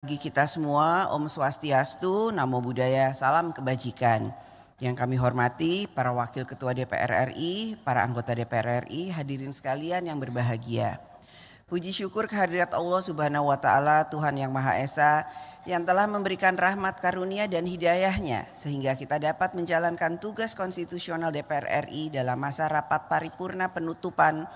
Bagi kita semua, Om Swastiastu, Namo Buddhaya, salam kebajikan. Yang kami hormati para Wakil Ketua DPR RI, para anggota DPR RI, hadirin sekalian yang berbahagia. Puji syukur kehadirat Allah Subhanahu wa Ta'ala, Tuhan Yang Maha Esa, yang telah memberikan rahmat karunia dan hidayahnya sehingga kita dapat menjalankan tugas konstitusional DPR RI dalam masa rapat paripurna penutupan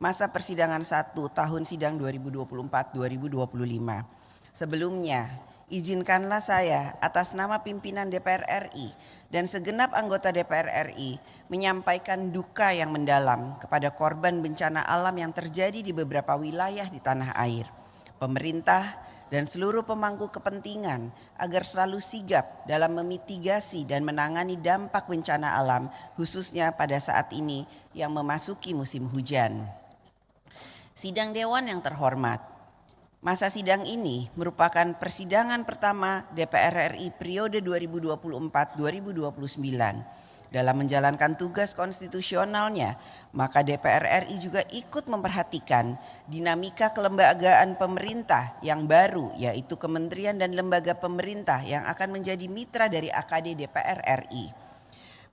masa persidangan 1 tahun sidang 2024-2025. Sebelumnya, izinkanlah saya atas nama pimpinan DPR RI dan segenap anggota DPR RI menyampaikan duka yang mendalam kepada korban bencana alam yang terjadi di beberapa wilayah di tanah air. Pemerintah dan seluruh pemangku kepentingan agar selalu sigap dalam memitigasi dan menangani dampak bencana alam, khususnya pada saat ini yang memasuki musim hujan. Sidang Dewan yang terhormat, masa sidang ini merupakan persidangan pertama DPR RI periode 2024-2029. Dalam menjalankan tugas konstitusionalnya, maka DPR RI juga ikut memperhatikan dinamika kelembagaan pemerintah yang baru, yaitu kementerian dan lembaga pemerintah yang akan menjadi mitra dari AKD DPR RI.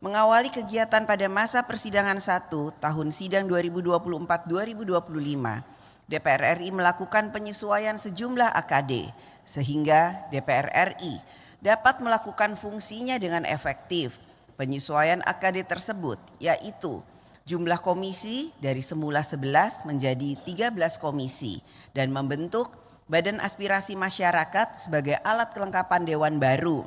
Mengawali kegiatan pada masa persidangan 1 tahun sidang 2024-2025, DPR RI melakukan penyesuaian sejumlah AKD sehingga DPR RI dapat melakukan fungsinya dengan efektif. Penyesuaian AKD tersebut yaitu jumlah komisi dari semula 11 menjadi 13 komisi dan membentuk Badan Aspirasi Masyarakat sebagai alat kelengkapan dewan baru.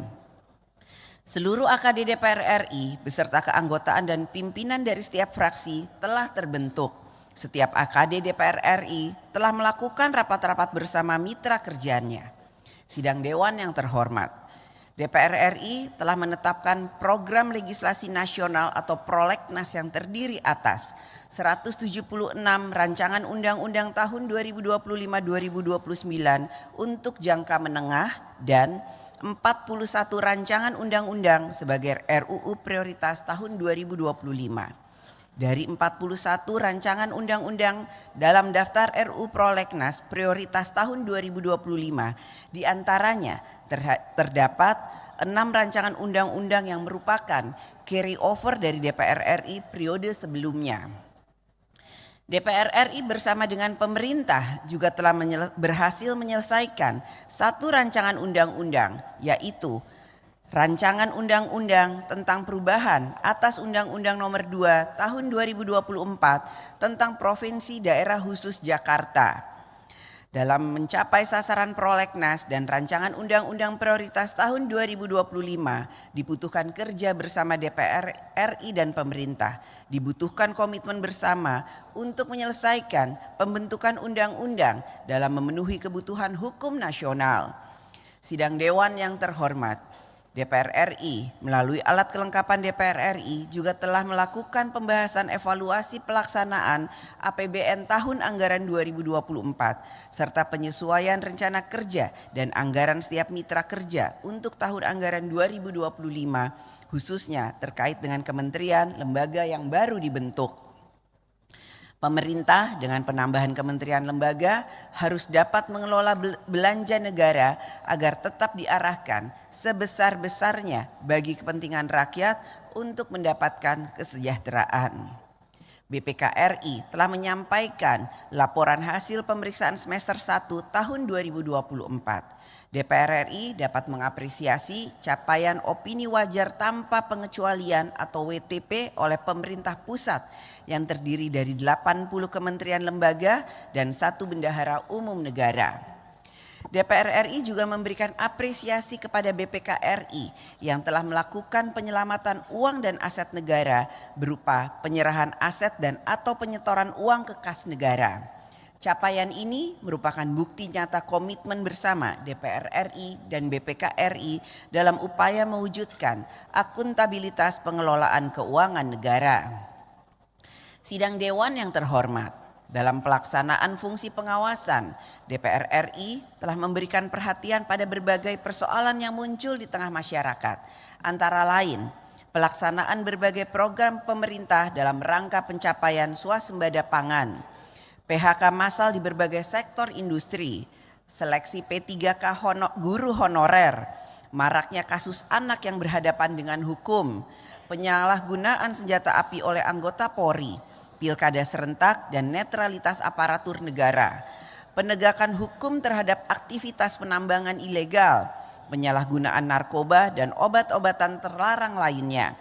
Seluruh AKD DPR RI beserta keanggotaan dan pimpinan dari setiap fraksi telah terbentuk. Setiap AKD DPR RI telah melakukan rapat-rapat bersama mitra kerjanya. Sidang Dewan yang terhormat, DPR RI telah menetapkan program legislasi nasional atau prolegnas yang terdiri atas 176 rancangan undang-undang tahun 2025-2029 untuk jangka menengah dan 41 rancangan undang-undang sebagai RUU prioritas tahun 2025. Dari 41 rancangan undang-undang dalam daftar RUU Prolegnas prioritas tahun 2025, diantaranya terdapat 6 rancangan undang-undang yang merupakan carry over dari DPR RI periode sebelumnya. DPR RI bersama dengan pemerintah juga telah berhasil menyelesaikan 1 rancangan undang-undang, yaitu Rancangan Undang-Undang tentang perubahan atas Undang-Undang Nomor 2 Tahun 2024 tentang Provinsi Daerah Khusus Jakarta. Dalam mencapai sasaran prolegnas dan rancangan Undang-Undang prioritas tahun 2025 dibutuhkan kerja bersama DPR RI dan pemerintah. Dibutuhkan komitmen bersama untuk menyelesaikan pembentukan undang-undang dalam memenuhi kebutuhan hukum nasional. Sidang Dewan yang terhormat, DPR RI melalui alat kelengkapan DPR RI juga telah melakukan pembahasan evaluasi pelaksanaan APBN tahun anggaran 2024 serta penyesuaian rencana kerja dan anggaran setiap mitra kerja untuk tahun anggaran 2025 khususnya terkait dengan kementerian lembaga yang baru dibentuk. Pemerintah dengan penambahan kementerian lembaga harus dapat mengelola belanja negara agar tetap diarahkan sebesar-besarnya bagi kepentingan rakyat untuk mendapatkan kesejahteraan. BPK RI telah menyampaikan laporan hasil pemeriksaan semester 1 tahun 2024. DPR RI dapat mengapresiasi capaian opini wajar tanpa pengecualian atau WTP oleh pemerintah pusat yang terdiri dari 80 kementerian lembaga dan 1 bendahara umum negara. DPR RI juga memberikan apresiasi kepada BPK RI yang telah melakukan penyelamatan uang dan aset negara berupa penyerahan aset dan atau penyetoran uang ke kas negara. Capaian ini merupakan bukti nyata komitmen bersama DPR RI dan BPK RI dalam upaya mewujudkan akuntabilitas pengelolaan keuangan negara. Sidang Dewan yang terhormat, dalam pelaksanaan fungsi pengawasan, DPR RI telah memberikan perhatian pada berbagai persoalan yang muncul di tengah masyarakat, antara lain pelaksanaan berbagai program pemerintah dalam rangka pencapaian swasembada pangan, PHK massal di berbagai sektor industri, seleksi P3K guru honorer, maraknya kasus anak yang berhadapan dengan hukum, penyalahgunaan senjata api oleh anggota Polri, pilkada serentak dan netralitas aparatur negara, penegakan hukum terhadap aktivitas penambangan ilegal, penyalahgunaan narkoba dan obat-obatan terlarang lainnya,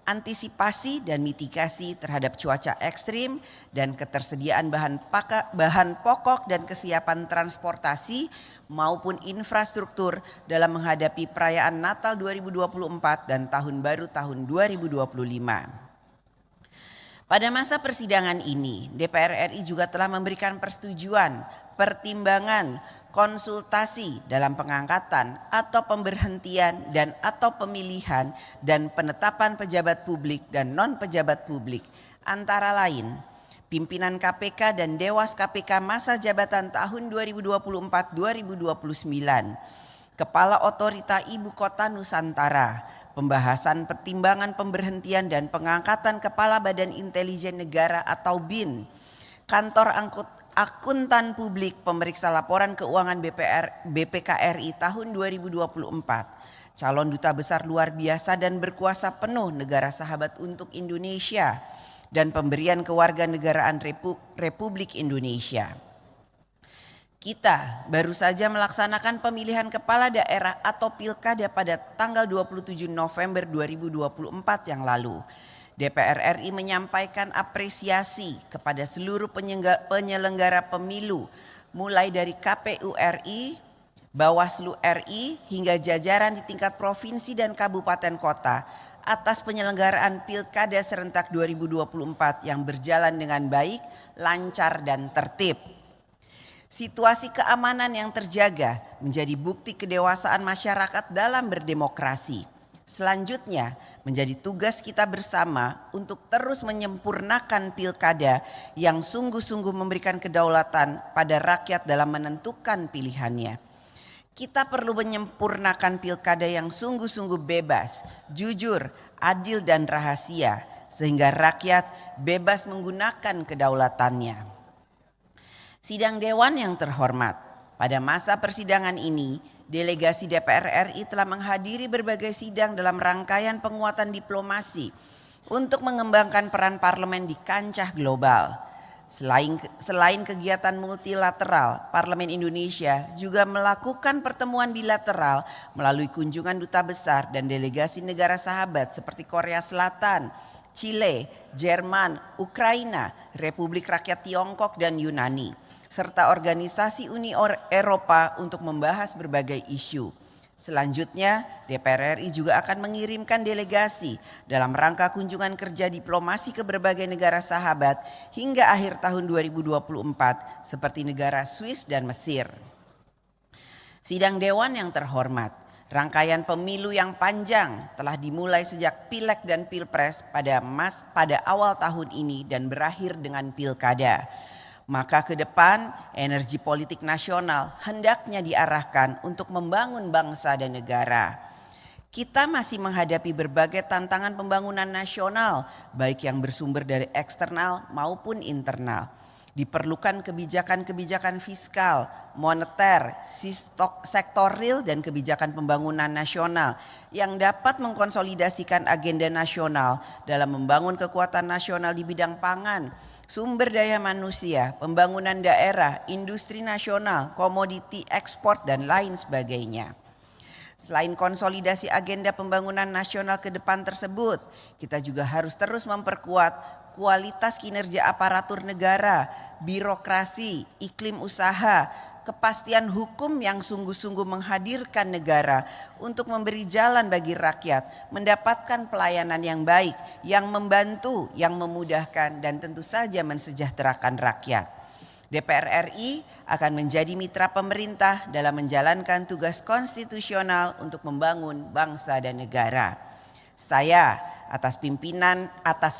antisipasi dan mitigasi terhadap cuaca ekstrim dan ketersediaan bahan pokok dan kesiapan transportasi maupun infrastruktur dalam menghadapi perayaan Natal 2024 dan Tahun Baru tahun 2025. Pada masa persidangan ini, DPR RI juga telah memberikan persetujuan, pertimbangan, konsultasi dalam pengangkatan atau pemberhentian dan atau pemilihan dan penetapan pejabat publik dan non-pejabat publik, antara lain pimpinan KPK dan Dewas KPK masa jabatan tahun 2024-2029, Kepala Otorita Ibu Kota Nusantara, pembahasan pertimbangan pemberhentian dan pengangkatan Kepala Badan Intelijen Negara atau BIN, Kantor Akuntan Publik Pemeriksa Laporan Keuangan BPKRI tahun 2024, calon duta besar luar biasa dan berkuasa penuh negara sahabat untuk Indonesia, dan pemberian kewarganegaraan Republik Indonesia. Kita baru saja melaksanakan pemilihan kepala daerah atau pilkada pada tanggal 27 November 2024 yang lalu. DPR RI menyampaikan apresiasi kepada seluruh penyelenggara pemilu, mulai dari KPU RI, Bawaslu RI, hingga jajaran di tingkat provinsi dan kabupaten kota atas penyelenggaraan Pilkada Serentak 2024 yang berjalan dengan baik, lancar dan tertib. Situasi keamanan yang terjaga menjadi bukti kedewasaan masyarakat dalam berdemokrasi. Selanjutnya menjadi tugas kita bersama untuk terus menyempurnakan pilkada yang sungguh-sungguh memberikan kedaulatan pada rakyat dalam menentukan pilihannya. Kita perlu menyempurnakan pilkada yang sungguh-sungguh bebas, jujur, adil dan rahasia sehingga rakyat bebas menggunakan kedaulatannya. Sidang Dewan yang terhormat, pada masa persidangan ini, delegasi DPR RI telah menghadiri berbagai sidang dalam rangkaian penguatan diplomasi untuk mengembangkan peran parlemen di kancah global. Selain kegiatan multilateral, Parlemen Indonesia juga melakukan pertemuan bilateral melalui kunjungan duta besar dan delegasi negara sahabat seperti Korea Selatan, Chile, Jerman, Ukraina, Republik Rakyat Tiongkok dan Yunani, serta organisasi Uni Eropa untuk membahas berbagai isu. Selanjutnya, DPR RI juga akan mengirimkan delegasi dalam rangka kunjungan kerja diplomasi ke berbagai negara sahabat hingga akhir tahun 2024 seperti negara Swiss dan Mesir. Sidang Dewan yang terhormat, rangkaian pemilu yang panjang telah dimulai sejak Pileg dan Pilpres pada awal tahun ini dan berakhir dengan Pilkada. Maka ke depan energi politik nasional hendaknya diarahkan untuk membangun bangsa dan negara. Kita masih menghadapi berbagai tantangan pembangunan nasional, baik yang bersumber dari eksternal maupun internal. Diperlukan kebijakan-kebijakan fiskal, moneter, sektor real dan kebijakan pembangunan nasional yang dapat mengkonsolidasikan agenda nasional dalam membangun kekuatan nasional di bidang pangan, sumber daya manusia, pembangunan daerah, industri nasional, komoditi ekspor dan lain sebagainya. Selain konsolidasi agenda pembangunan nasional ke depan tersebut, kita juga harus terus memperkuat kualitas kinerja aparatur negara, birokrasi, iklim usaha, kepastian hukum yang sungguh-sungguh menghadirkan negara untuk memberi jalan bagi rakyat, mendapatkan pelayanan yang baik, yang membantu, yang memudahkan dan tentu saja mensejahterakan rakyat. DPR RI akan menjadi mitra pemerintah dalam menjalankan tugas konstitusional untuk membangun bangsa dan negara. Saya atas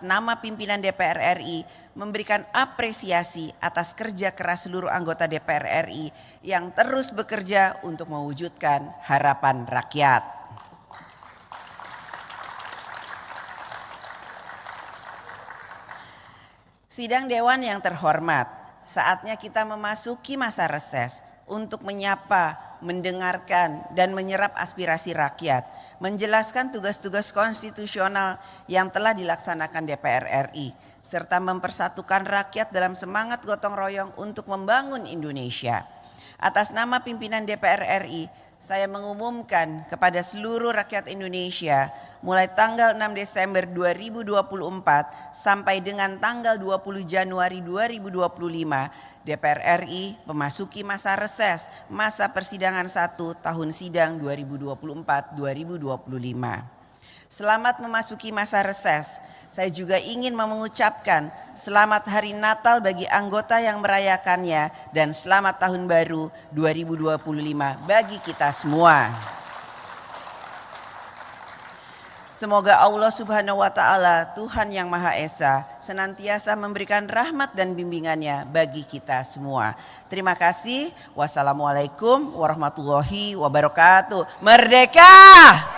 nama pimpinan DPR RI memberikan apresiasi atas kerja keras seluruh anggota DPR RI yang terus bekerja untuk mewujudkan harapan rakyat. Sidang Dewan yang terhormat, saatnya kita memasuki masa reses untuk menyapa, mendengarkan, dan menyerap aspirasi rakyat, menjelaskan tugas-tugas konstitusional yang telah dilaksanakan DPR RI, serta mempersatukan rakyat dalam semangat gotong royong untuk membangun Indonesia. Atas nama pimpinan DPR RI, saya mengumumkan kepada seluruh rakyat Indonesia mulai tanggal 6 Desember 2024 sampai dengan tanggal 20 Januari 2025, DPR RI memasuki masa reses masa persidangan 1 tahun sidang 2024-2025. Selamat memasuki masa reses. Saya juga ingin mengucapkan selamat Hari Natal bagi anggota yang merayakannya dan selamat Tahun Baru 2025 bagi kita semua. Semoga Allah Subhanahu wa Ta'ala, Tuhan yang Maha Esa, senantiasa memberikan rahmat dan bimbingannya bagi kita semua. Terima kasih. Wassalamualaikum warahmatullahi wabarakatuh. Merdeka!